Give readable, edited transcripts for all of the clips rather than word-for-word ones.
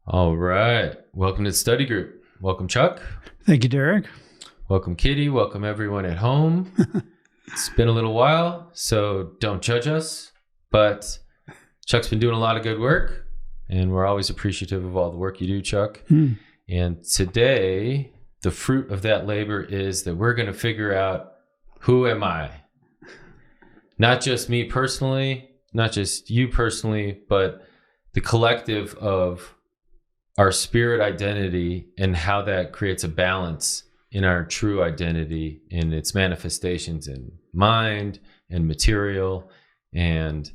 All right. Welcome to the study group. Welcome, Chuck. Thank you, Derek. Welcome, Kitty. Welcome, everyone at home. It's been a little while, so don't judge us. But Chuck's been doing a lot of good work, and we're always appreciative of all the work you do, Chuck. And today, the fruit of that labor is that we're going to figure out, who am I? Not just me personally, not just you personally, but the collective of our spirit identity and how that creates a balance in our true identity in its manifestations in mind and material, and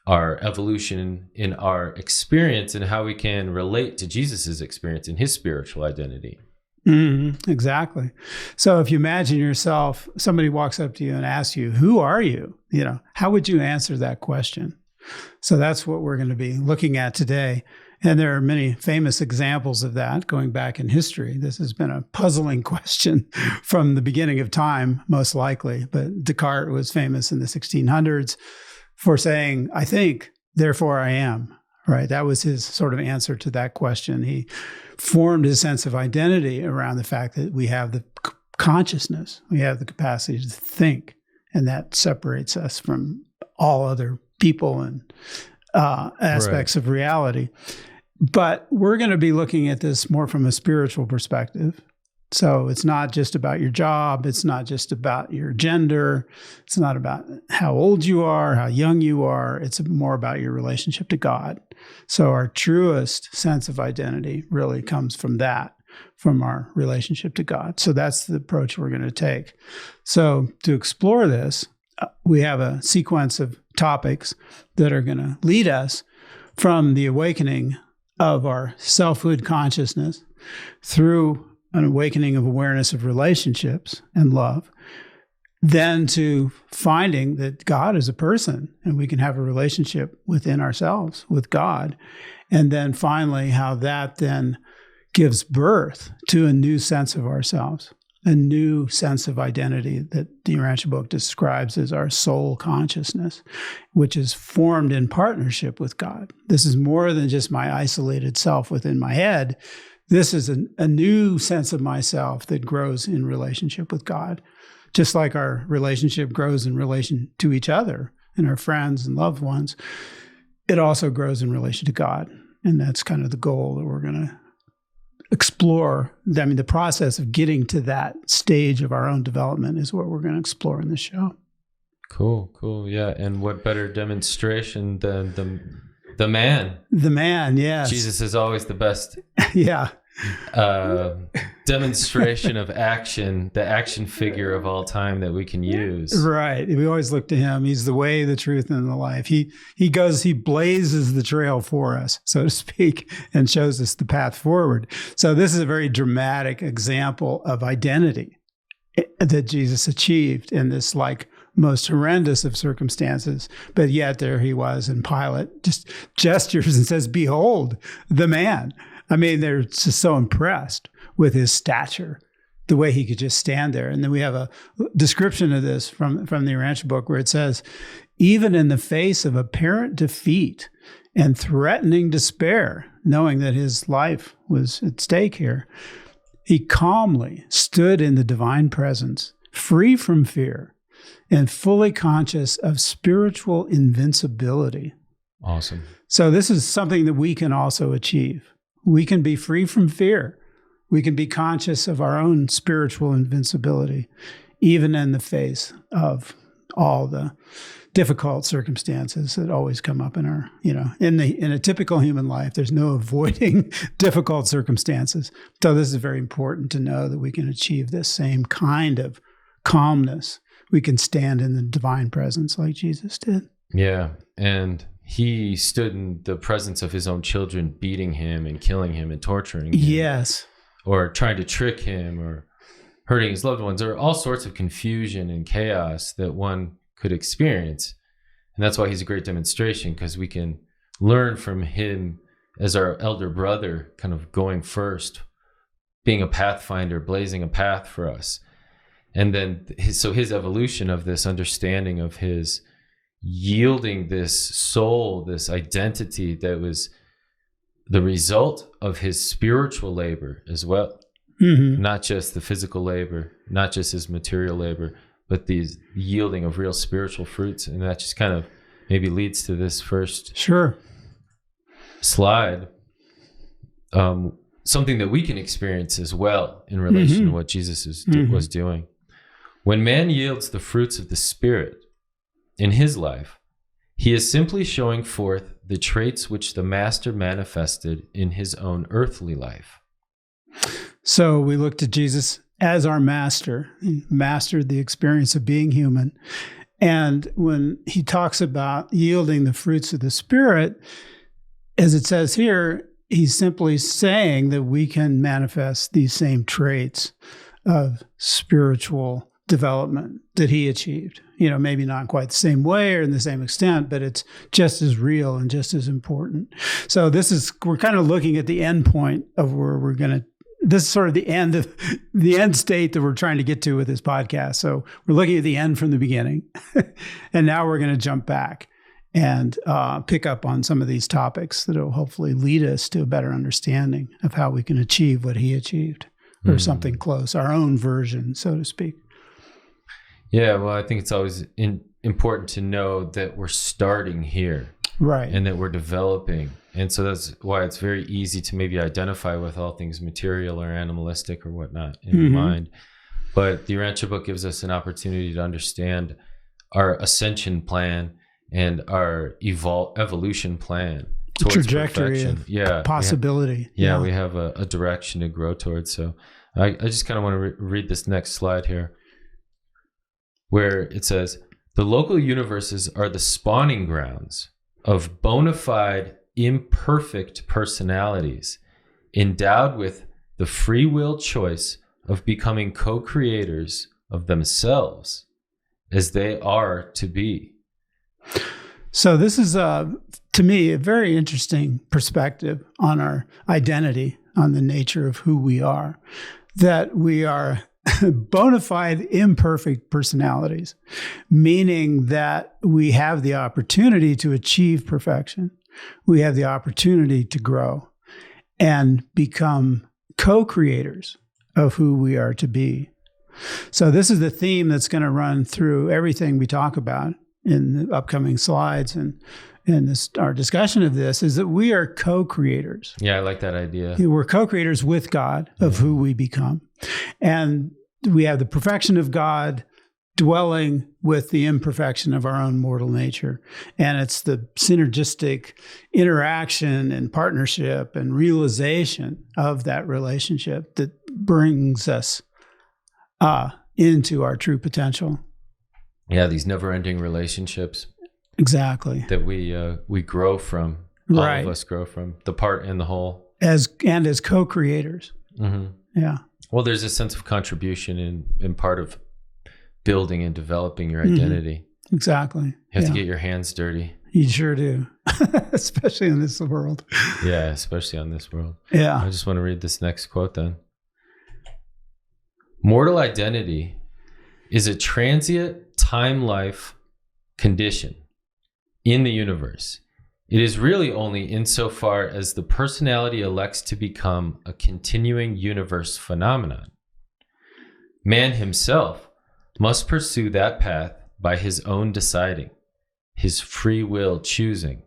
our evolution in our experience and how we can relate to Jesus's experience in his spiritual identity. Exactly. So if you imagine yourself, somebody walks up to you and asks you, who are you? How would you answer that question? So that's what we're going to be looking at today. And there are many famous examples of that going back in history. This has been a puzzling question from the beginning of time, most likely. But Descartes was famous in the 1600s for saying, I think, therefore I am. Right? That was his sort of answer to that question. He formed his sense of identity around the fact that we have the consciousness, we have the capacity to think, and that separates us from all other people and aspects of reality. But we're going to be looking at this more from a spiritual perspective. So it's not just about your job. It's not just about your gender. It's not about how old you are, how young you are. It's more about your relationship to God. So our truest sense of identity really comes from that, from our relationship to God. So that's the approach we're going to take. So to explore this, we have a sequence of topics that are going to lead us from the awakening of our selfhood consciousness through an awakening of awareness of relationships and love, then to finding that God is a person and we can have a relationship within ourselves with God. And then finally, how that then gives birth to a new sense of ourselves, a new sense of identity that the Urantia book describes as our soul consciousness, which is formed in partnership with God. This is more than just my isolated self within my head. This is a new sense of myself that grows in relationship with God, just like our relationship grows in relation to each other and our friends and loved ones. It also grows in relation to God. And that's kind of the goal that we're going to explore. I mean, the process of getting to that stage of our own development is what we're going to explore in this show. Cool. Yeah. And what better demonstration than the man? The man, yes. Jesus is always the best. Yeah. Demonstration of action, the action figure of all time that we can use. Right. We always look to him. He's the way, the truth, and the life. He blazes the trail for us, so to speak, and shows us the path forward. So this is a very dramatic example of identity that Jesus achieved in this most horrendous of circumstances. But yet there he was, and Pilate just gestures and says, "Behold, the man." I mean, they're just so impressed with his stature, the way he could just stand there. And then we have a description of this from the Urantia book where it says, even in the face of apparent defeat and threatening despair, knowing that his life was at stake here, he calmly stood in the divine presence, free from fear and fully conscious of spiritual invincibility. Awesome. So this is something that we can also achieve. We can be free from fear. We can be conscious of our own spiritual invincibility, even in the face of all the difficult circumstances that always come up in our, in a typical human life. There's no avoiding difficult circumstances. So this is very important to know that we can achieve this same kind of calmness. We can stand in the divine presence like Jesus did. Yeah. And he stood in the presence of his own children, beating him and killing him and torturing him. Yes. Or trying to trick him or hurting his loved ones, or all sorts of confusion and chaos that one could experience. And that's why he's a great demonstration, because we can learn from him as our elder brother, kind of going first, being a pathfinder, blazing a path for us. And then his evolution of this understanding of his yielding this soul, this identity that was the result of his spiritual labor as well. Not just the physical labor, not just his material labor, but the yielding of real spiritual fruits. And that just kind of maybe leads to this first slide. Something that we can experience as well in relation to what Jesus was doing. When man yields the fruits of the Spirit in his life, he is simply showing forth the traits which the Master manifested in his own earthly life. So we looked at Jesus as our master. He mastered the experience of being human. And when he talks about yielding the fruits of the Spirit, as it says here, he's simply saying that we can manifest these same traits of spiritual development that he achieved. Maybe not quite the same way or in the same extent, but it's just as real and just as important. So we're kind of looking at the end point of where we're going to, this is sort of the end state that we're trying to get to with this podcast. So we're looking at the end from the beginning. And now we're going to jump back and pick up on some of these topics that will hopefully lead us to a better understanding of how we can achieve what he achieved, or something close, our own version, so to speak. Yeah, well, I think it's always important to know that we're starting here. Right. And that we're developing. And so that's why it's very easy to maybe identify with all things material or animalistic or whatnot in the mind. But the Urantia book gives us an opportunity to understand our ascension plan and our evolution plan towards trajectory perfection. Possibility. We have a direction to grow towards. So I just kind of want to read this next slide here, where it says, the local universes are the spawning grounds of bona fide, imperfect personalities endowed with the free will choice of becoming co-creators of themselves as they are to be. So this is, to me, a very interesting perspective on our identity, on the nature of who we are, that we are bona fide imperfect personalities, meaning that we have the opportunity to achieve perfection. We have the opportunity to grow and become co-creators of who we are to be. So this is the theme that's going to run through everything we talk about in the upcoming slides and our discussion of this, is that we are co-creators. Yeah, I like that idea. We're co-creators with God of who we become. And we have the perfection of God dwelling with the imperfection of our own mortal nature. And it's the synergistic interaction and partnership and realization of that relationship that brings us into our true potential. Yeah, these never-ending relationships. Exactly. That we grow from. All of us grow from, the part and the whole. As co-creators. Yeah. Well, there's a sense of contribution in part of building and developing your identity. Exactly. You have to get your hands dirty. You sure do. Especially in this world. Yeah, especially on this world. Yeah. I just want to read this next quote then. Mortal identity is a transient time-life condition in the universe. It is really only insofar as the personality elects to become a continuing universe phenomenon. Man himself must pursue that path by his own deciding, his free will choosing.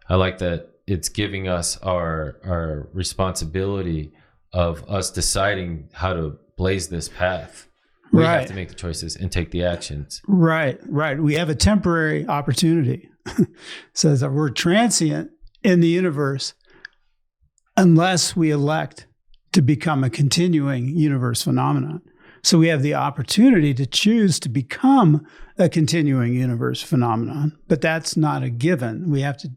I like that it's giving us our responsibility of us deciding how to blaze this path. We have to make the choices and take the actions. Right. We have a temporary opportunity. Says that we're transient in the universe unless we elect to become a continuing universe phenomenon. So we have the opportunity to choose to become a continuing universe phenomenon, but that's not a given. We have to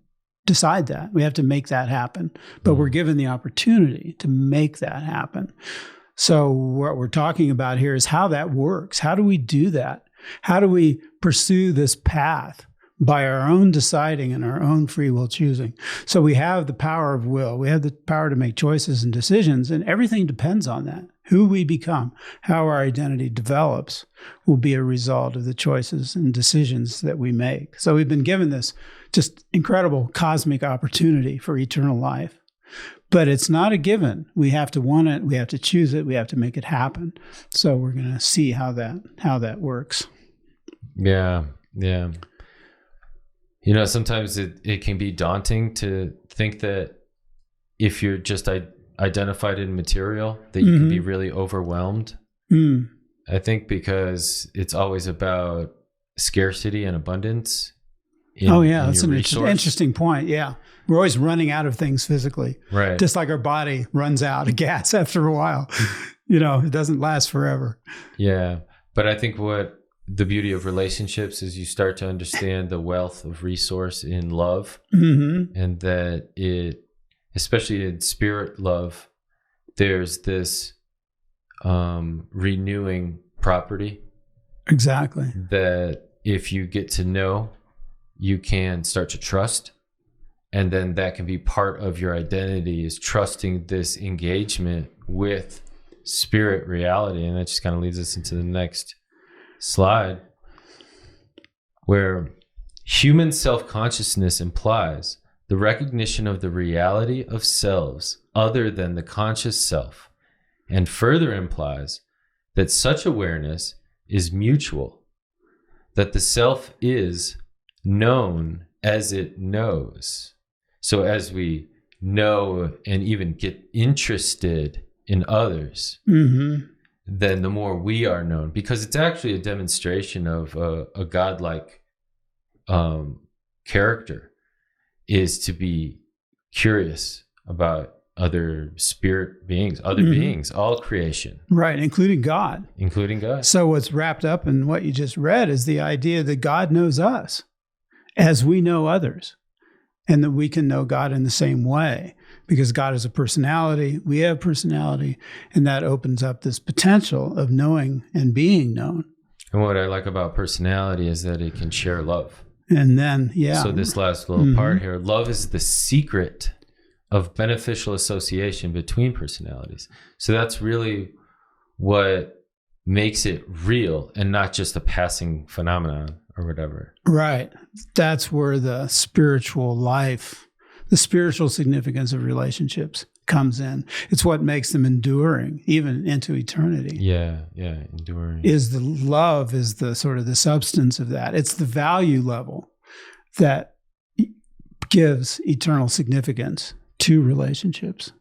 decide that. We have to make that happen, but we're given the opportunity to make that happen. So what we're talking about here is how that works. How do we do that? How do we pursue this path by our own deciding and our own free will choosing? So we have the power of will. We have the power to make choices and decisions, and everything depends on that. Who we become, how our identity develops, will be a result of the choices and decisions that we make. So we've been given this just incredible cosmic opportunity for eternal life. But it's not a given. We have to want it. We have to choose it. We have to make it happen. So we're going to see how that works. Yeah. Yeah. You know, sometimes it can be daunting to think that if you're just identified in material, that you can be really overwhelmed. I think because it's always about scarcity and abundance. That's an interesting point. Yeah. We're always running out of things physically. Right. Just like our body runs out of gas after a while. It doesn't last forever. Yeah. But I think what the beauty of relationships is you start to understand the wealth of resource in love, and that especially in spirit love, there's this renewing property. Exactly. That if you get to know, you can start to trust. And then that can be part of your identity, is trusting this engagement with spirit reality. And that just kind of leads us into the next slide, where human self-consciousness implies the recognition of the reality of selves other than the conscious self, and further implies that such awareness is mutual, that the self is known as it knows. So as we know and even get interested in others, then the more we are known, because it's actually a demonstration of a godlike character, is to be curious about other spirit beings, other beings, all creation. Right, including God. Including God. So what's wrapped up in what you just read is the idea that God knows us as we know others, and that we can know God in the same way, because God is a personality, we have personality, and that opens up this potential of knowing and being known. And what I like about personality is that it can share love. And then, So this last little part here, love is the secret of beneficial association between personalities. So that's really what makes it real and not just a passing phenomenon or whatever. Right. That's where the spiritual life, the spiritual significance of relationships comes in. It's what makes them enduring, even into eternity. Yeah, enduring. Is the love is the sort of the substance of that. It's the value level that gives eternal significance to relationships.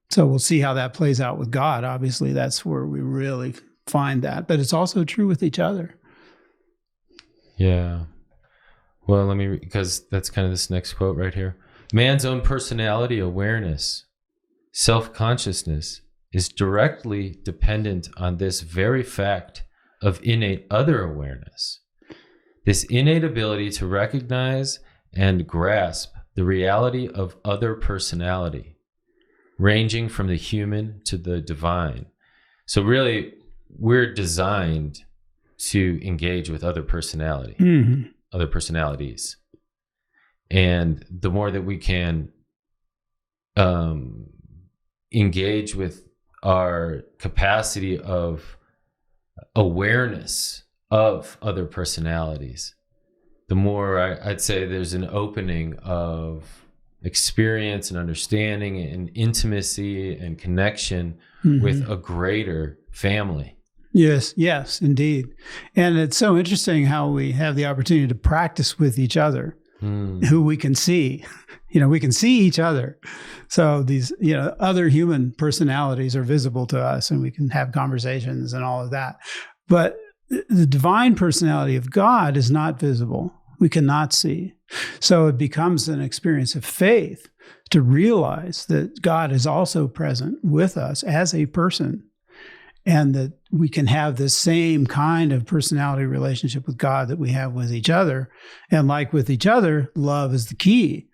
So we'll see how that plays out with God. Obviously, that's where we really find that. But it's also true with each other. Yeah. Well, let me, because that's kind of this next quote right here. Man's own personality awareness, self-consciousness, is directly dependent on this very fact of innate other awareness. This innate ability to recognize and grasp the reality of other personality, ranging from the human to the divine. So really, we're designed to engage with other personality, other personalities. And the more that we can engage with our capacity of awareness of other personalities, the more I'd say there's an opening of experience and understanding and intimacy and connection with a greater family. Yes, indeed. And it's so interesting how we have the opportunity to practice with each other, who we can see. We can see each other. So these, other human personalities are visible to us, and we can have conversations and all of that. But the divine personality of God is not visible. We cannot see. So it becomes an experience of faith to realize that God is also present with us as a person, and that we can have this same kind of personality relationship with God that we have with each other. And like with each other, love is the key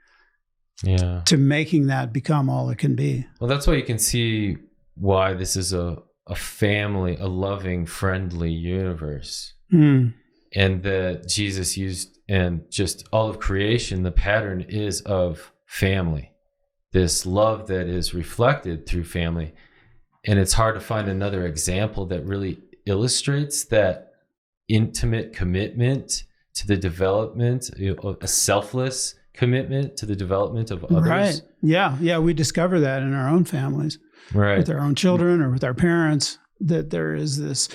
to making that become all it can be. Well, that's why you can see why this is a family, a loving, friendly universe. And that Jesus used, and just all of creation, the pattern is of family. This love that is reflected through family. And it's hard to find another example that really illustrates that intimate commitment to the development of a selfless commitment to the development of others. Right. Yeah. Yeah. We discover that in our own families, Right. with our own children or with our parents, that there is this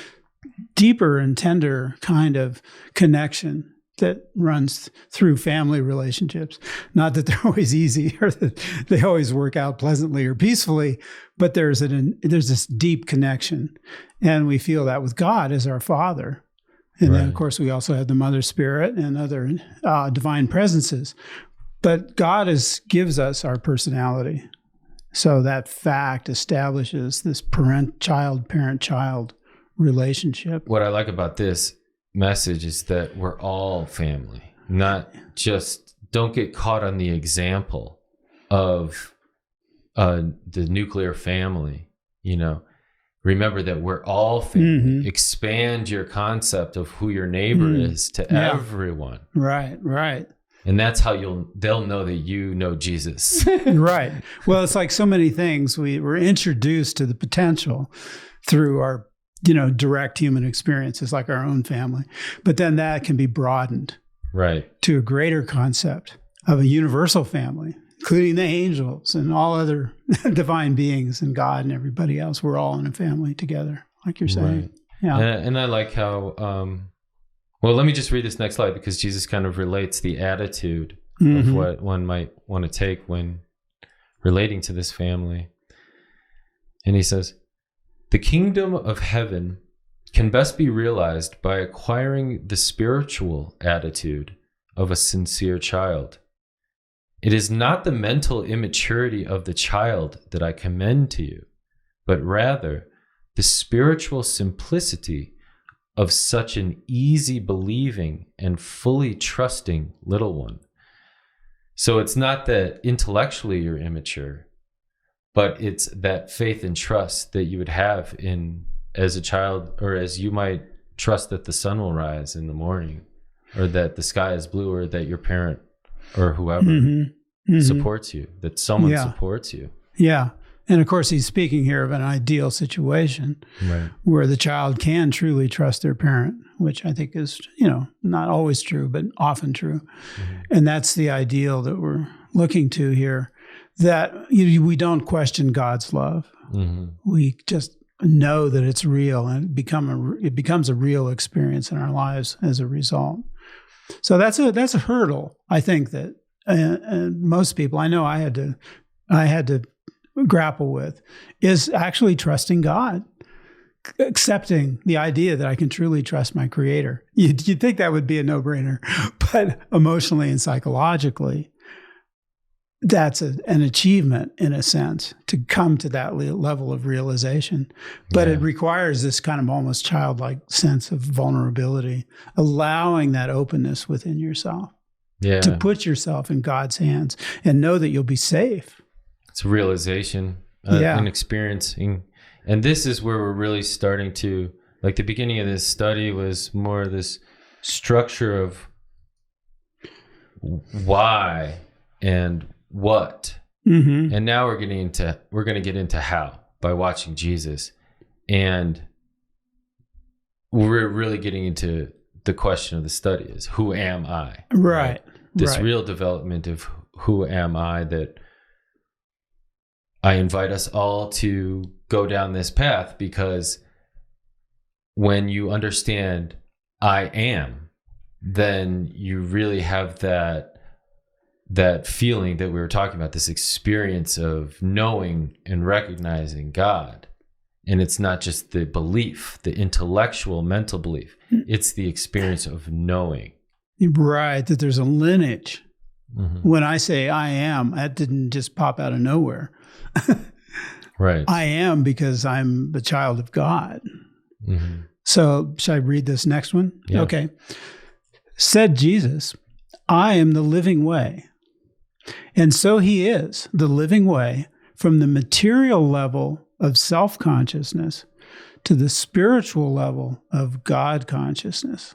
deeper and tender kind of connection that runs through family relationships. Not that they're always easy or that they always work out pleasantly or peacefully, but there's this deep connection. And we feel that with God as our Father. And then, of course, we also have the Mother Spirit and other divine presences. But God gives us our personality. So that fact establishes this parent-child relationship. What I like about this message is that we're all family, not just, don't get caught on the example of the nuclear family, remember that we're all family. Expand your concept of who your neighbor is to everyone. Right. And that's how they'll know that you know Jesus. Right. Well, it's like so many things. We were introduced to the potential through our direct human experiences, like our own family. But then that can be broadened to a greater concept of a universal family, including the angels and all other divine beings and God and everybody else. We're all in a family together, like you're saying. Right. Yeah. And I like how, well, let me just read this next slide, because Jesus kind of relates the attitude of what one might want to take when relating to this family. And he says, "The kingdom of heaven can best be realized by acquiring the spiritual attitude of a sincere child. It is not the mental immaturity of the child that I commend to you, but rather the spiritual simplicity of such an easy believing and fully trusting little one." So it's not that intellectually you're immature, but it's that faith and trust that you would have as a child, or as you might trust that the sun will rise in the morning, or that the sky is blue, or that your parent or whoever supports you, that someone supports you. Yeah. And of course, he's speaking here of an ideal situation where the child can truly trust their parent, which I think is, not always true, but often true. And that's the ideal that we're looking to here, that we don't question God's love. We just know that it's real, and it becomes a real experience in our lives as a result. So that's a hurdle, I think, that most people, I know I had to grapple with, is actually trusting God, accepting the idea that I can truly trust my Creator. You'd think that would be a no-brainer, but emotionally and psychologically, that's an achievement, in a sense, to come to that level of realization. But it requires this kind of almost childlike sense of vulnerability, allowing that openness within yourself, to put yourself in God's hands and know that you'll be safe. It's a realization and experiencing. And this is where we're really starting to, like, the beginning of this study was more this structure of why and what. And now we're going to get into how, by watching Jesus. And we're really getting into the question of the study is, who am I? Right. This real development of who am I, that I invite us all to go down this path, because when you understand I am, then you really have that feeling that we were talking about, this experience of knowing and recognizing God. And it's not just the belief, the intellectual, mental belief. It's the experience of knowing. Right, that there's a lineage. When I say I am, that didn't just pop out of nowhere. Right. I am because I'm the child of God. So should I read this next one? Yeah. Okay. Said Jesus, I am the living way. And so he is the living way from the material level of self-consciousness to the spiritual level of God consciousness.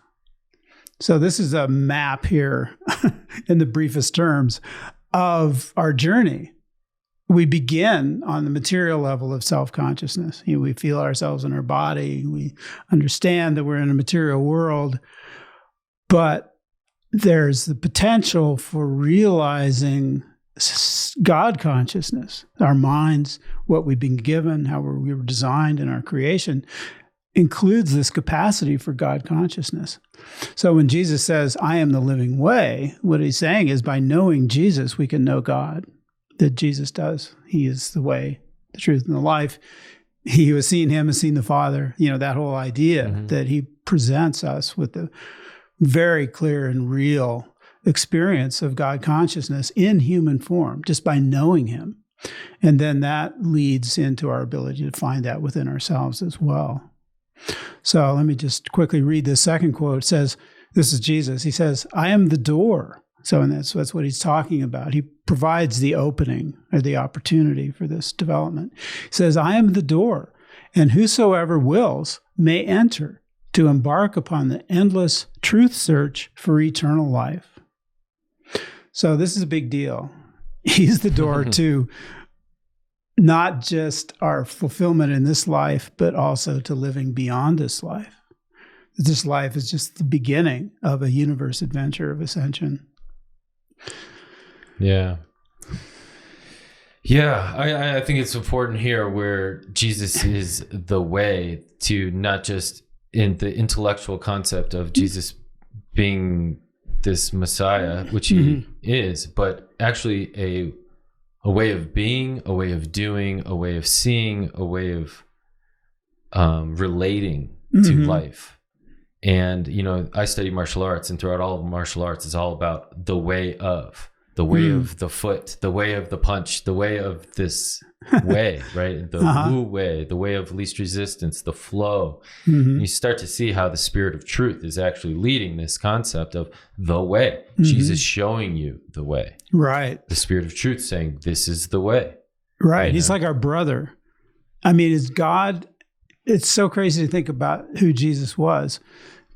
So this is a map here in the briefest terms of our journey. We begin on the material level of self-consciousness. We feel ourselves in our body. We understand that we're in a material world, but there's the potential for realizing God consciousness. Our minds, what we've been given, how we were designed in our creation, includes this capacity for God consciousness. So when Jesus says, I am the living way, what he's saying is by knowing Jesus, we can know God, that Jesus does. He is the way, the truth, and the life. He who has seen him has seen the Father. That whole idea that he presents us with the very clear and real experience of God consciousness in human form, just by knowing him. And then that leads into our ability to find that within ourselves as well. So let me just quickly read this second quote. It says, this is Jesus. He says, I am the door. So that's what he's talking about. He provides the opening or the opportunity for this development. He says, I am the door, and whosoever wills may enter to embark upon the endless truth search for eternal life. So this is a big deal. He's the door to not just our fulfillment in this life, but also to living beyond this life. This life is just the beginning of a universe adventure of ascension. Yeah. Yeah, I think it's important here where Jesus is the way to not just in the intellectual concept of Jesus being this Messiah, which he is, but actually a way of being, a way of doing, a way of seeing, a way of relating to life. And, I study martial arts, and throughout all of martial arts, it's all about the way of the foot, the way of the punch, the way of this way, right? The Wu way, the way of least resistance, the flow. You start to see how the spirit of truth is actually leading this concept of the way. Jesus showing you the way. Right. The spirit of truth saying, this is the way. Right. He's like our brother. I mean, it's so crazy to think about who Jesus was,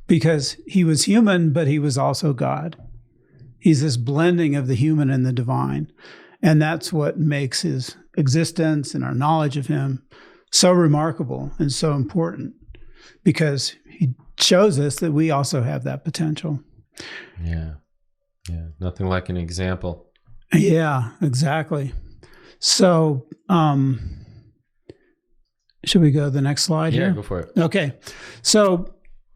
because he was human, but he was also God. He's this blending of the human and the divine. And that's what makes his existence and our knowledge of him so remarkable and so important, because he shows us that we also have that potential. Yeah. Yeah. Nothing like an example. Yeah, exactly. So, should we go to the next slide here? Yeah, go for it. Okay. So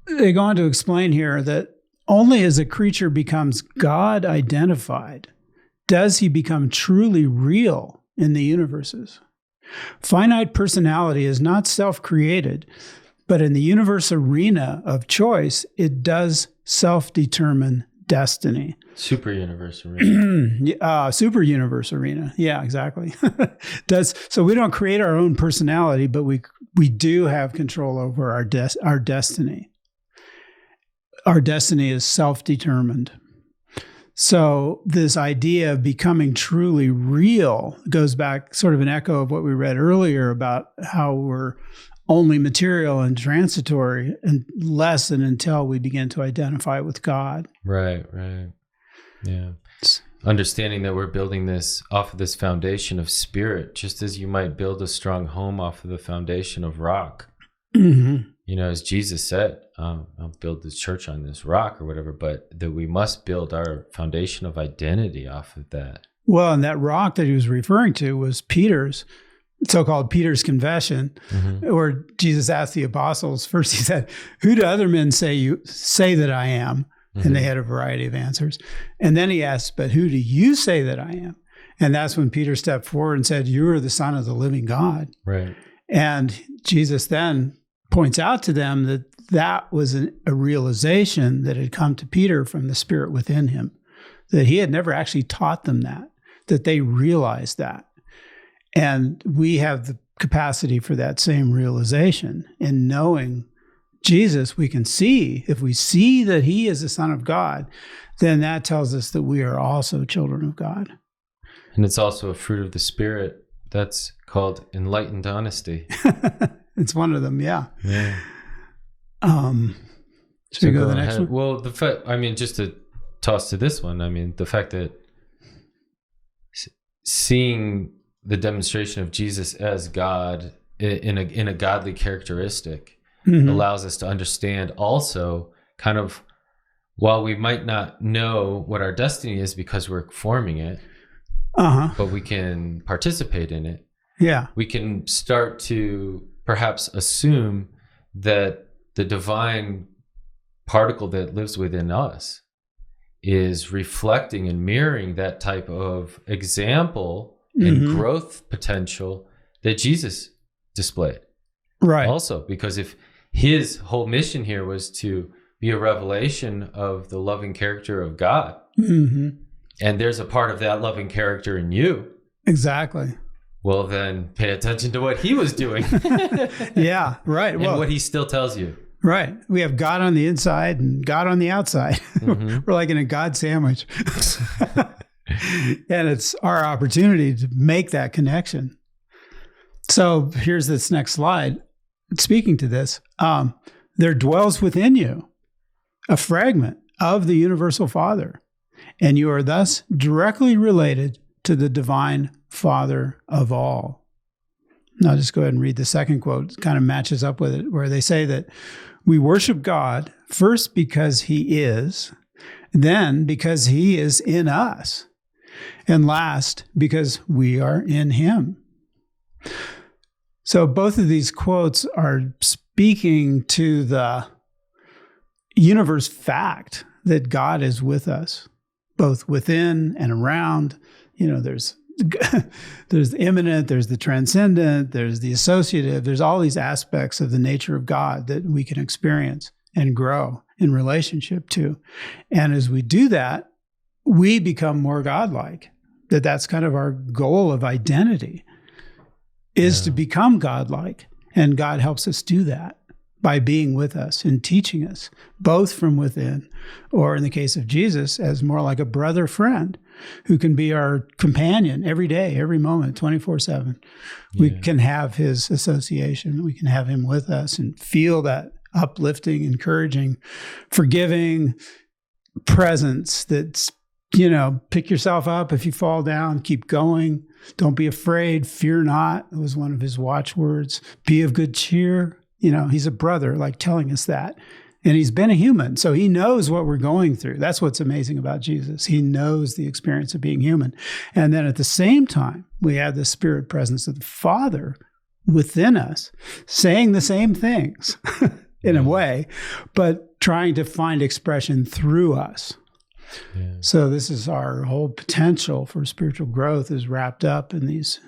they go on to explain here that only as a creature becomes God identified does he become truly real in the universes. Finite personality is not self-created, but in the universe arena of choice, it does self-determine destiny. Super universe arena. Super universe arena. Yeah, exactly. So we don't create our own personality, but we do have control over our destiny. Our destiny is self-determined. So this idea of becoming truly real goes back, sort of an echo of what we read earlier about how we're only material and transitory, and less than until we begin to identify with God. Right. Yeah. Understanding that we're building this off of this foundation of spirit, just as you might build a strong home off of the foundation of rock. As Jesus said, I'll build this church on this rock or whatever, but that we must build our foundation of identity off of that. Well, and that rock that he was referring to was Peter's, so-called Peter's confession, where Jesus asked the apostles, first he said, who do other men say that I am? And they had a variety of answers. And then he asked, but who do you say that I am? And that's when Peter stepped forward and said, you are the Son of the living God. Right. And Jesus then points out to them that was a realization that had come to Peter from the Spirit within him, that he had never actually taught them that they realized that. And we have the capacity for that same realization. In knowing Jesus, we can see, if we see that he is the Son of God, then that tells us that we are also children of God. And it's also a fruit of the Spirit that's called enlightened honesty. It's one of them, yeah. Yeah. Should we go to the next one? Well, just to toss to this one, the fact that seeing the demonstration of Jesus as God in a godly characteristic allows us to understand also kind of while we might not know what our destiny is because we're forming it, but we can participate in it. Yeah. We can start to perhaps assume that the divine particle that lives within us is reflecting and mirroring that type of example and growth potential that Jesus displayed. Right. Also, because if his whole mission here was to be a revelation of the loving character of God, and there's a part of that loving character in you. Exactly. Well, then pay attention to what he was doing. Yeah, right. And what he still tells you. Right. We have God on the inside and God on the outside. We're like in a God sandwich. And it's our opportunity to make that connection. So here's this next slide. Speaking to this, there dwells within you a fragment of the universal Father, and you are thus directly related to the divine Father of all. Now, just go ahead and read the second quote. It kind of matches up with it, where they say that we worship God first because he is, then because he is in us, and last because we are in him. So both of these quotes are speaking to the universe fact that God is with us, both within and around. You know, there's the immanent, there's the transcendent, there's the associative, there's all these aspects of the nature of God that we can experience and grow in relationship to. And as we do that, we become more godlike. That's kind of our goal of identity, is to become godlike. And God helps us do that by being with us and teaching us, both from within, or in the case of Jesus, as more like a brother friend who can be our companion every day, every moment, 24/7. We can have his association. We can have him with us and feel that uplifting, encouraging, forgiving presence that's, pick yourself up if you fall down, keep going. Don't be afraid. Fear not. It was one of his watchwords. Be of good cheer. He's a brother, like telling us that. And he's been a human, so he knows what we're going through. That's what's amazing about Jesus. He knows the experience of being human. And then at the same time, we have the spirit presence of the Father within us, saying the same things in a way, but trying to find expression through us. Yeah. So this is our whole potential for spiritual growth is wrapped up in these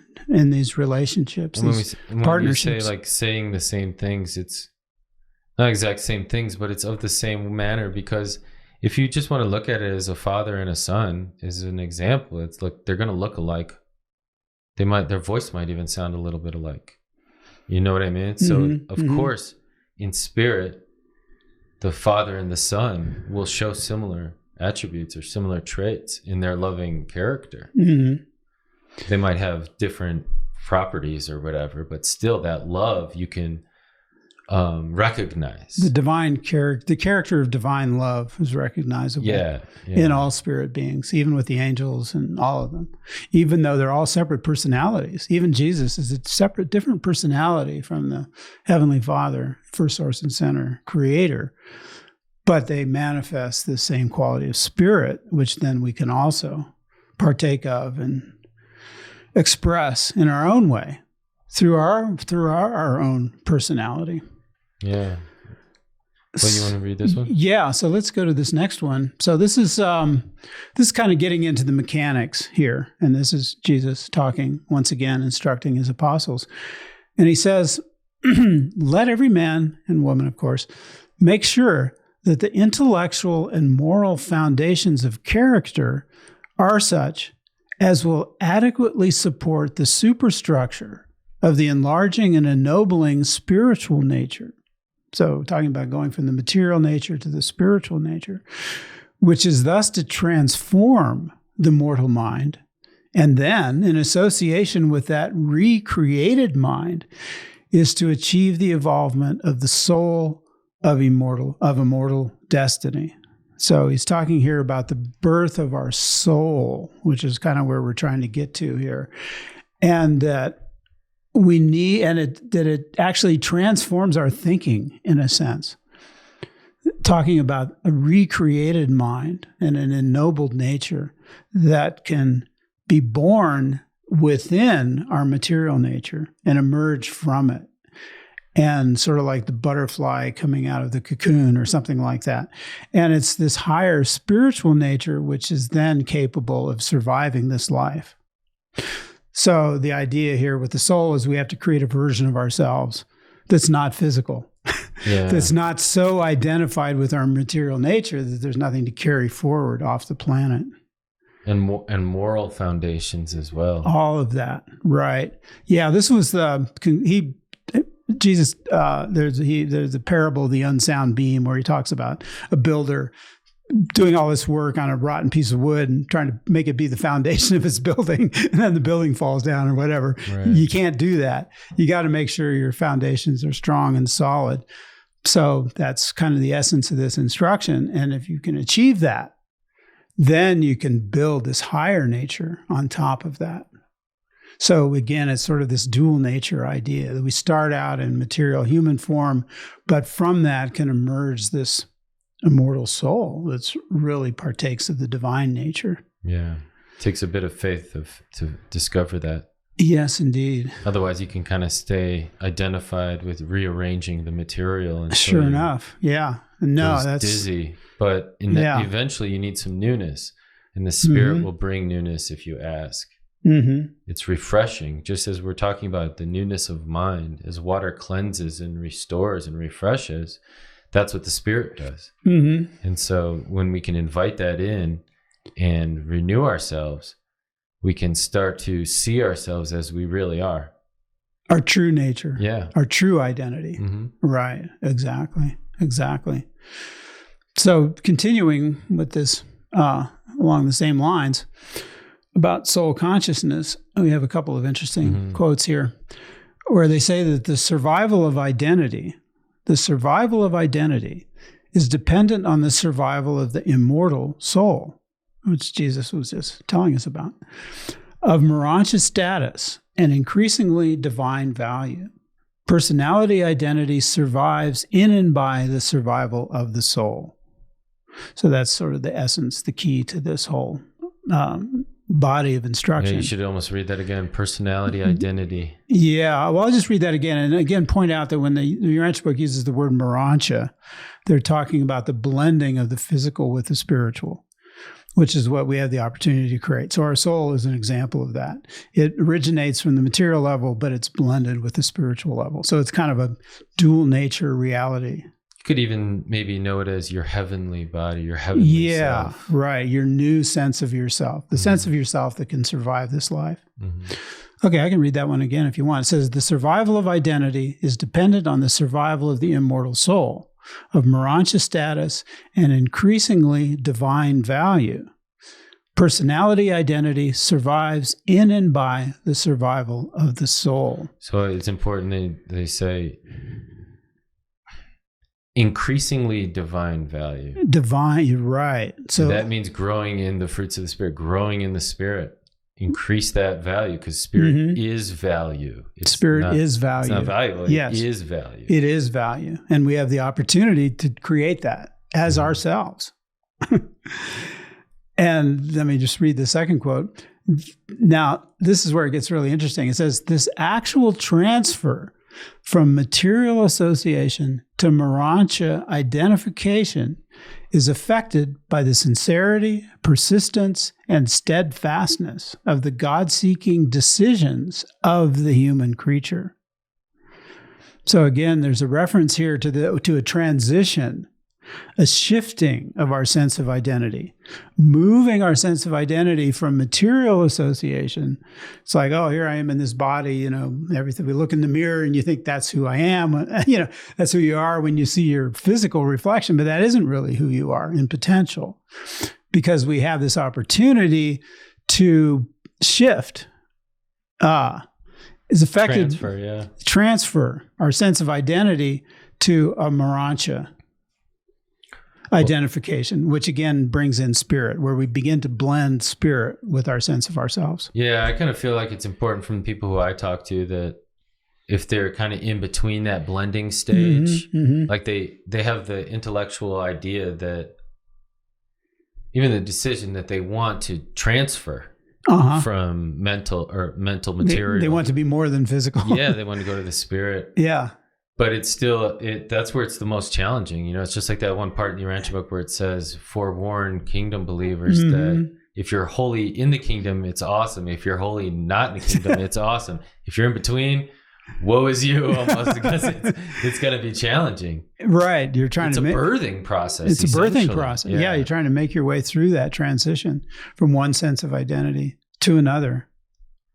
relationships, these partnerships. When we say like saying the same things, it's not exact same things, but it's of the same manner. Because if you just want to look at it as a father and a son, as an example, it's like they're going to look alike. Their voice might even sound a little bit alike. You know what I mean? So of course, in spirit, the father and the son will show similar attributes or similar traits in their loving character. They might have different properties or whatever, but still that love you can recognize. The character of divine love is recognizable in all spirit beings, even with the angels and all of them, even though they're all separate personalities. Even Jesus is a separate, different personality from the Heavenly Father, first source and center, creator. But they manifest the same quality of spirit, which then we can also partake of and express in our own way through our own personality. Yeah. Well, you want to read this one? Yeah. So let's go to this next one. So this is kind of getting into the mechanics here, and this is Jesus talking once again, instructing his apostles, and he says, "Let every man and woman, of course, make sure that the intellectual and moral foundations of character are such as will adequately support the superstructure of the enlarging and ennobling spiritual nature." So talking about going from the material nature to the spiritual nature, which is thus to transform the mortal mind. And then, in association with that recreated mind, is to achieve the evolvement of the soul of immortal destiny. So he's talking here about the birth of our soul, which is kind of where we're trying to get to here. And that we need, and it actually transforms our thinking in a sense. talking about a recreated mind and an ennobled nature that can be born within our material nature and emerge from it. And sort of like the butterfly coming out of the cocoon or something like that. And it's this higher spiritual nature which is then capable of surviving this life. So the idea here with the soul is we have to create a version of ourselves that's not physical, that's not so identified with our material nature that there's nothing to carry forward off the planet. And moral foundations as well. All of that, right? Yeah, this was Jesus. There's a parable of the unsound beam where he talks about a builder doing all this work on a rotten piece of wood and trying to make it be the foundation of his building, and then the building falls down or whatever. Right. You can't do that. You got to make sure your foundations are strong and solid. So that's kind of the essence of this instruction. And if you can achieve that, then you can build this higher nature on top of that. So again, it's sort of this dual nature idea that we start out in material human form, but from that can emerge this immortal soul that's really partakes of the divine nature. Yeah. It takes a bit of faith to discover that. Yes, indeed. Otherwise, you can kind of stay identified with rearranging the material. Sure enough. Yeah. No, that's dizzy. But eventually you need some newness. And the Spirit will bring newness if you ask. Mm-hmm. It's refreshing, just as we're talking about the newness of mind. As water cleanses and restores and refreshes, that's what the Spirit does. Mm-hmm. And so when we can invite that in and renew ourselves, we can start to see ourselves as we really are. Our true nature. Yeah. Our true identity. Mm-hmm. Right. Exactly. So continuing with this along the same lines about soul consciousness, we have a couple of interesting quotes here where they say that the survival of identity is dependent on the survival of the immortal soul, which Jesus was just telling us about, of Urantia status and increasingly divine value. Personality identity survives in and by the survival of the soul. So that's sort of the essence, the key to this whole body of instruction. Yeah, you should almost read that again. Personality identity. Yeah, well, I'll just read that again. And again, point out that when the Urantia book uses the word Urantia, they're talking about the blending of the physical with the spiritual, which is what we have the opportunity to create. So our soul is an example of that. It originates from the material level, but it's blended with the spiritual level. So it's kind of a dual nature reality. You could even maybe know it as your heavenly body, your heavenly self. Yeah, right. Your new sense of yourself, the sense of yourself that can survive this life. Mm-hmm. Okay, I can read that one again if you want. It says, the survival of identity is dependent on the survival of the immortal soul, of Urantia status, and increasingly divine value. Personality identity survives in and by the survival of the soul. So it's important they say increasingly divine value. Divine, you're right. So that means growing in the fruits of the Spirit, growing in the Spirit. Increase that value because Spirit is value. Spirit is value. It's not valuable. Yes. It is value. It is value. And we have the opportunity to create that as ourselves. And let me just read the second quote. Now, this is where it gets really interesting. It says, this actual transfer from material association to Urantia identification is affected by the sincerity, persistence, and steadfastness of the God-seeking decisions of the human creature. So again, there's a reference here to a transition, a shifting of our sense of identity, moving our sense of identity from material association. It's like, oh, here I am in this body, everything. We look in the mirror and you think that's who I am. That's who you are when you see your physical reflection, but that isn't really who you are in potential, because we have this opportunity to shift. Is affected transfer our sense of identity to a Urantia identification, which again brings in spirit, where we begin to blend spirit with our sense of ourselves. Yeah, I kind of feel like it's important from the people who I talk to that if they're kind of in between that blending stage, Mm-hmm. like they have the intellectual idea that even the decision that they want to transfer from mental material. They want to be more than physical. Yeah, they want to go to the spirit. Yeah. But it's still, that's where it's the most challenging. You know, it's just like that one part in the Urantia book where it says, forewarn kingdom believers that if you're wholly in the kingdom, it's awesome. If you're wholly not in the kingdom, it's awesome. If you're in between, woe is you, almost, because it's going to be challenging. Right. You're trying it's to a birthing process. It's a birthing process. Yeah. You're trying to make your way through that transition from one sense of identity to another.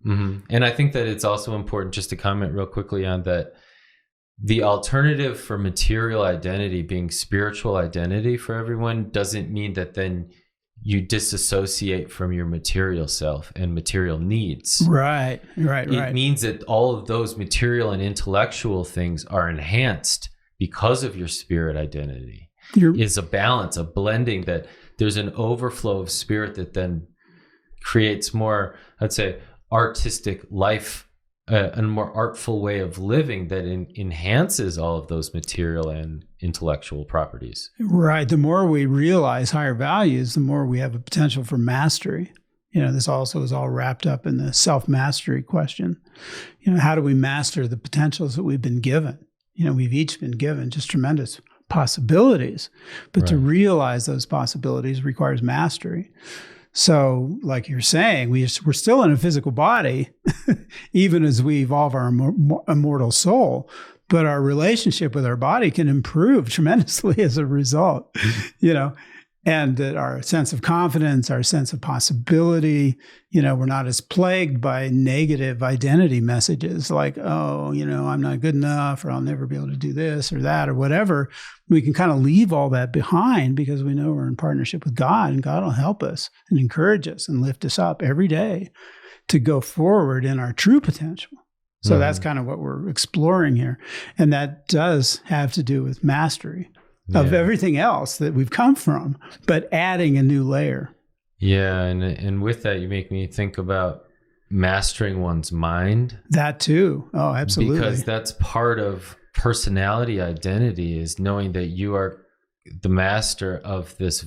Mm-hmm. And I think that it's also important just to comment real quickly on that. The alternative for material identity being spiritual identity for everyone doesn't mean that then you disassociate from your material self and material needs. Right. It means that all of those material and intellectual things are enhanced because of your spirit identity. It's a balance, a blending, that there's an overflow of spirit that then creates more, I'd say, artistic life, a more artful way of living that enhances all of those material and intellectual properties. Right. The more we realize higher values, the more we have a potential for mastery. You know, this also is all wrapped up in the self-mastery question. You know, how do we master the potentials that we've been given? You know, we've each been given just tremendous possibilities, but to realize those possibilities requires mastery. So, like you're saying, we're still in a physical body, even as we evolve our immortal soul, but our relationship with our body can improve tremendously as a result, you know, and that our sense of confidence, our sense of possibility, you know, we're not as plagued by negative identity messages like, oh, you know, I'm not good enough, or I'll never be able to do this or that or whatever. We can kind of leave all that behind because we know we're in partnership with God, and God will help us and encourage us and lift us up every day to go forward in our true potential. So that's kind of what we're exploring here. And that does have to do with mastery of everything else that we've come from, but adding a new layer. Yeah. And with that, you make me think about mastering one's mind. That too. Oh, absolutely. Because that's part of personality identity, is knowing that you are the master of this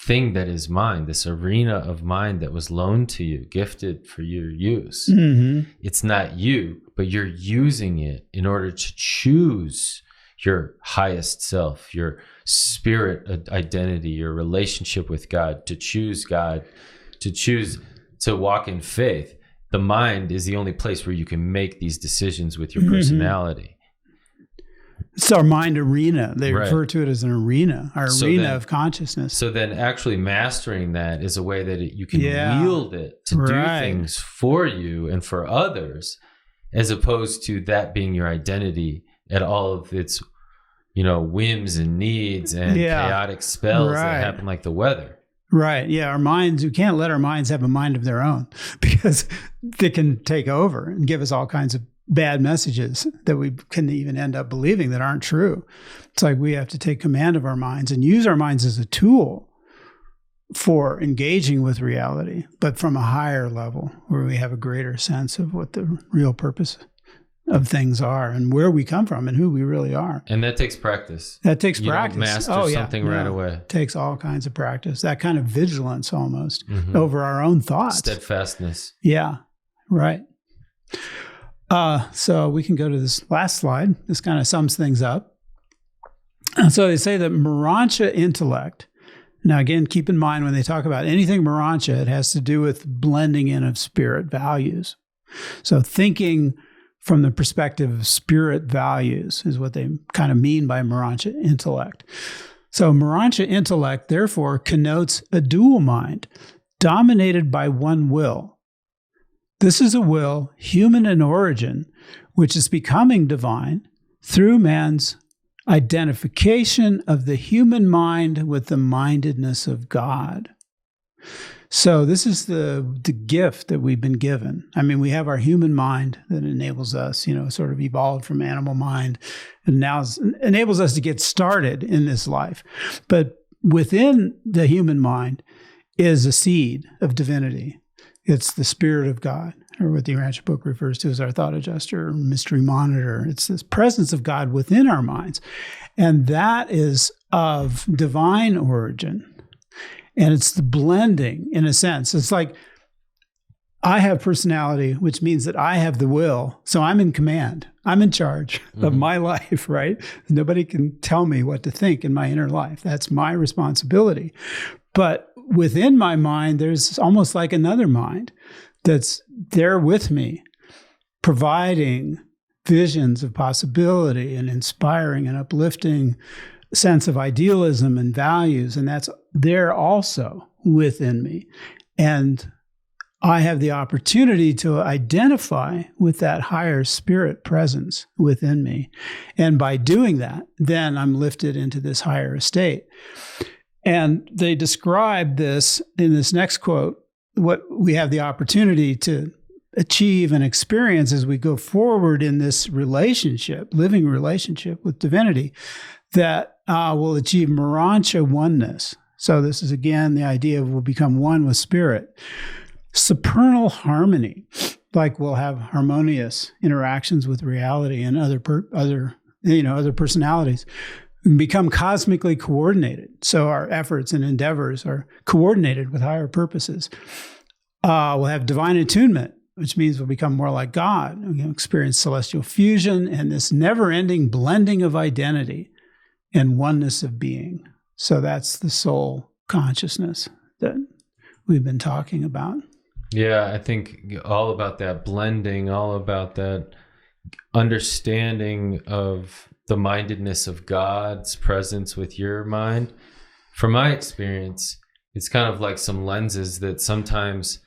thing that is mind, this arena of mind that was loaned to you, gifted for your use. Mm-hmm. It's not you, but you're using it in order to choose your highest self, your spirit identity, your relationship with God, to choose to walk in faith. The mind is the only place where you can make these decisions with your personality. It's our mind arena. They refer to it as an arena, our arena of consciousness. So then actually mastering that is a way that you can wield it to do things for you and for others, as opposed to that being your identity at all of its, you know, whims and needs and chaotic spells that happen like the weather. Right. Yeah. Our minds, we can't let our minds have a mind of their own, because they can take over and give us all kinds of bad messages that we can even end up believing that aren't true. It's like we have to take command of our minds and use our minds as a tool for engaging with reality, but from a higher level where we have a greater sense of what the real purpose of things are and where we come from and who we really are. And that takes practice. That takes you practice. Don't master something right away. It takes all kinds of practice. That kind of vigilance almost over our own thoughts. Steadfastness. Yeah. Right. So we can go to this last slide. This kind of sums things up. And so they say that Urantia intellect. Now, again, keep in mind when they talk about anything Urantia, it has to do with blending in of spirit values. So thinking from the perspective of spirit values is what they kind of mean by Urantia intellect. So Urantia intellect, therefore, connotes a dual mind dominated by one will. This is a will, human in origin, which is becoming divine through man's identification of the human mind with the mindedness of God. So this is the gift that we've been given. I mean, we have our human mind that enables us, you know, sort of evolved from animal mind, and now enables us to get started in this life. But within the human mind is a seed of divinity. It's the Spirit of God. or what the Urantia book refers to as our thought adjuster or mystery monitor. It's this presence of God within our minds. And that is of divine origin. And it's the blending, in a sense. It's like I have personality, which means that I have the will. So I'm in command. I'm in charge of my life, right? Nobody can tell me what to think in my inner life. That's my responsibility. But within my mind, there's almost like another mind that's there with me, providing visions of possibility and inspiring and uplifting sense of idealism and values. And that's there also within me. And I have the opportunity to identify with that higher spirit presence within me. And by doing that, then I'm lifted into this higher estate. And they describe this in this next quote, what we have the opportunity to achieve and experience as we go forward in this relationship, living relationship with divinity, that will achieve Urantia oneness. So this is, again, the idea of we'll become one with spirit. Supernal harmony, like we'll have harmonious interactions with reality and other personalities, become cosmically coordinated. So our efforts and endeavors are coordinated with higher purposes. We'll have divine attunement, which means we'll become more like God. We'll experience celestial fusion and this never-ending blending of identity and oneness of being. So that's the soul consciousness that we've been talking about. Yeah, I think all about that blending, all about that understanding of the mindedness of God's presence with your mind. From my experience, it's kind of like some lenses that sometimes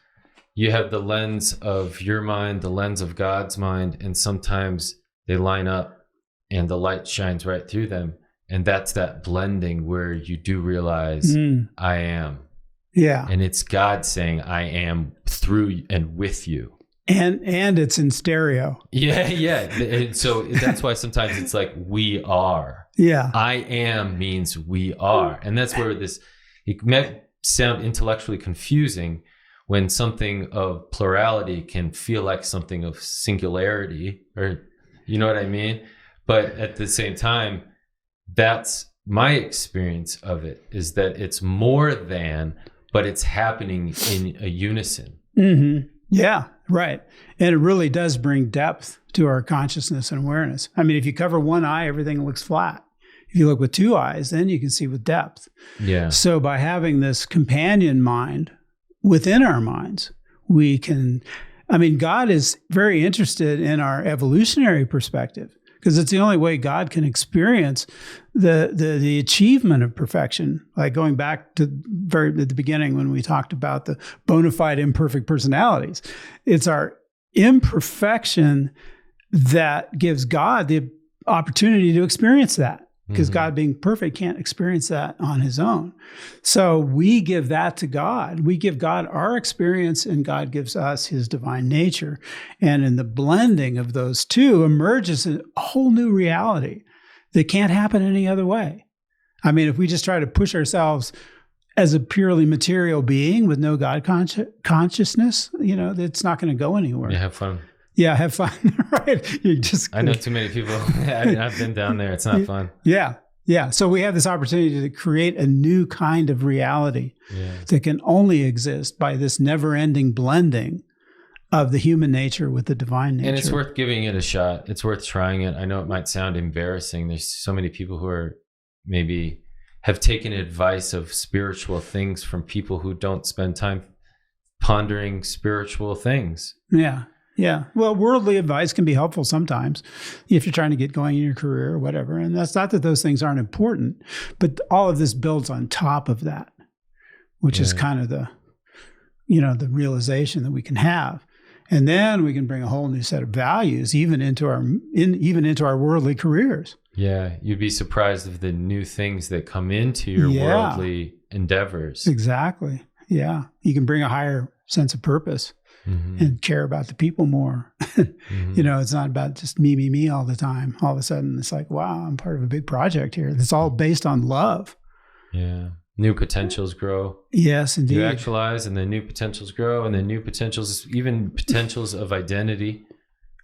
you have the lens of your mind, the lens of God's mind, and sometimes they line up and the light shines right through them. And that's that blending where you do realize I am. Yeah. And it's God saying, I am through and with you. And it's in stereo. Yeah. And so that's why sometimes it's like, we are. Yeah. I am means we are. And that's where it may sound intellectually confusing when something of plurality can feel like something of singularity, or you know what I mean? But at the same time, that's my experience of it, is that it's more than, but it's happening in a unison. Mm-hmm. Yeah, right. And it really does bring depth to our consciousness and awareness. I mean, if you cover one eye, everything looks flat. If you look with two eyes, then you can see with depth. Yeah. So by having this companion mind within our minds, we can, God is very interested in our evolutionary perspective, because it's the only way God can experience the achievement of perfection. Like going back to at the beginning when we talked about the bona fide imperfect personalities, it's our imperfection that gives God the opportunity to experience that. Because God being perfect can't experience that on his own. So we give that to God. We give God our experience, and God gives us his divine nature. And in the blending of those two emerges a whole new reality that can't happen any other way. I mean, if we just try to push ourselves as a purely material being with no God consciousness, it's not going to go anywhere. Yeah, have fun. Yeah, have fun. Right. I know too many people. I've been down there. It's not fun. Yeah. So we have this opportunity to create a new kind of reality that can only exist by this never-ending blending of the human nature with the divine nature. And it's worth giving it a shot. It's worth trying it. I know it might sound embarrassing. There's so many people who are maybe have taken advice of spiritual things from people who don't spend time pondering spiritual things. Yeah. Well, worldly advice can be helpful sometimes if you're trying to get going in your career or whatever. And that's not that those things aren't important, but all of this builds on top of that, which is kind of the realization that we can have. And then we can bring a whole new set of values even into our worldly careers. Yeah. You'd be surprised of the new things that come into your worldly endeavors. Exactly. Yeah. You can bring a higher sense of purpose. And care about the people more. It's not about just me all the time. All of a sudden, it's like, wow, I'm part of a big project here. It's all based on love. Yeah. New potentials grow. Yes, indeed. You actualize, and then new potentials grow, and then new potentials, even potentials of identity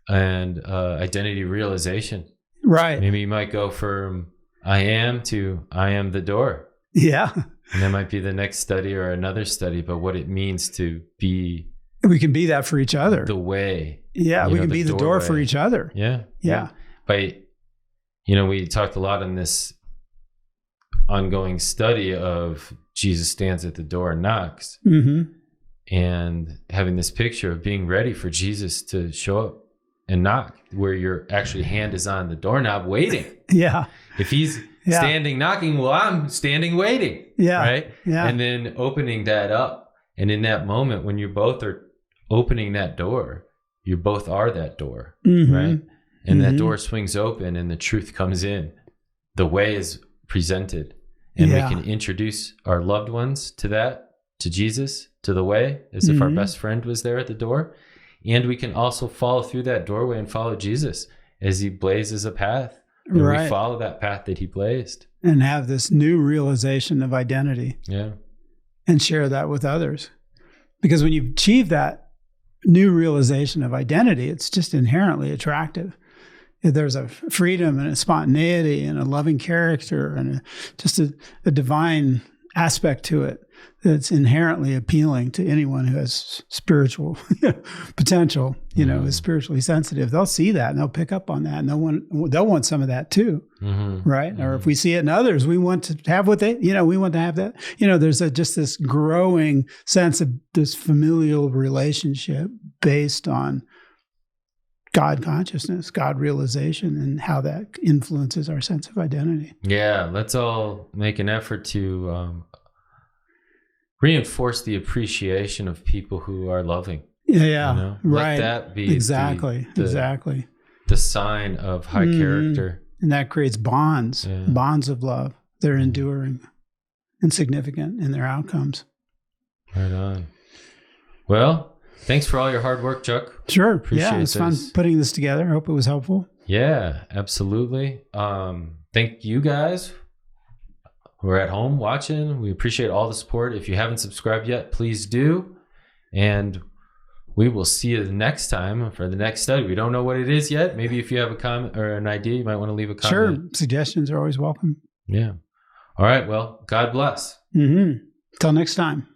and identity realization. Right. Maybe you might go from I am to I am the door. Yeah. And that might be the next study or another study, but what it means to be. We can be that for each other. The way. Yeah, we can be the door for each other. Yeah. By, we talked a lot in this ongoing study of Jesus stands at the door and knocks, and having this picture of being ready for Jesus to show up and knock, where your actually hand is on the doorknob waiting. Yeah. If he's standing knocking, well, I'm standing waiting. Yeah. Right. Yeah. And then opening that up. And in that moment, when you both are opening that door, you both are that door. Right. And that door swings open and the truth comes in. The way is presented. And we can introduce our loved ones to that, to Jesus, to the way, as if our best friend was there at the door. And we can also follow through that doorway and follow Jesus as he blazes a path. And we follow that path that he blazed. And have this new realization of identity. Yeah. And share that with others. Because when you achieve that new realization of identity, it's just inherently attractive. There's a freedom and a spontaneity and a loving character and just a divine aspect to it that's inherently appealing to anyone who has spiritual potential, is spiritually sensitive. They'll see that and they'll pick up on that, and they'll want some of that too, right? Or if we see it in others, we want to have what they, we want to have that. There's just this growing sense of this familial relationship based on God consciousness, God realization, and how that influences our sense of identity. Yeah, let's all make an effort to reinforce the appreciation of people who are loving. Yeah, right. Let that be exactly the sign of high character. And that creates bonds of love. They're enduring and significant in their outcomes. Right on. Well, thanks for all your hard work, Chuck. Sure. Appreciate it was fun putting this together. I hope it was helpful. Yeah, absolutely. Thank you guys who are at home watching. We appreciate all the support. If you haven't subscribed yet, please do. And we will see you next time for the next study. We don't know what it is yet. Maybe if you have a comment or an idea, you might want to leave a comment. Sure. Suggestions are always welcome. Yeah. All right. Well, God bless. Till next time.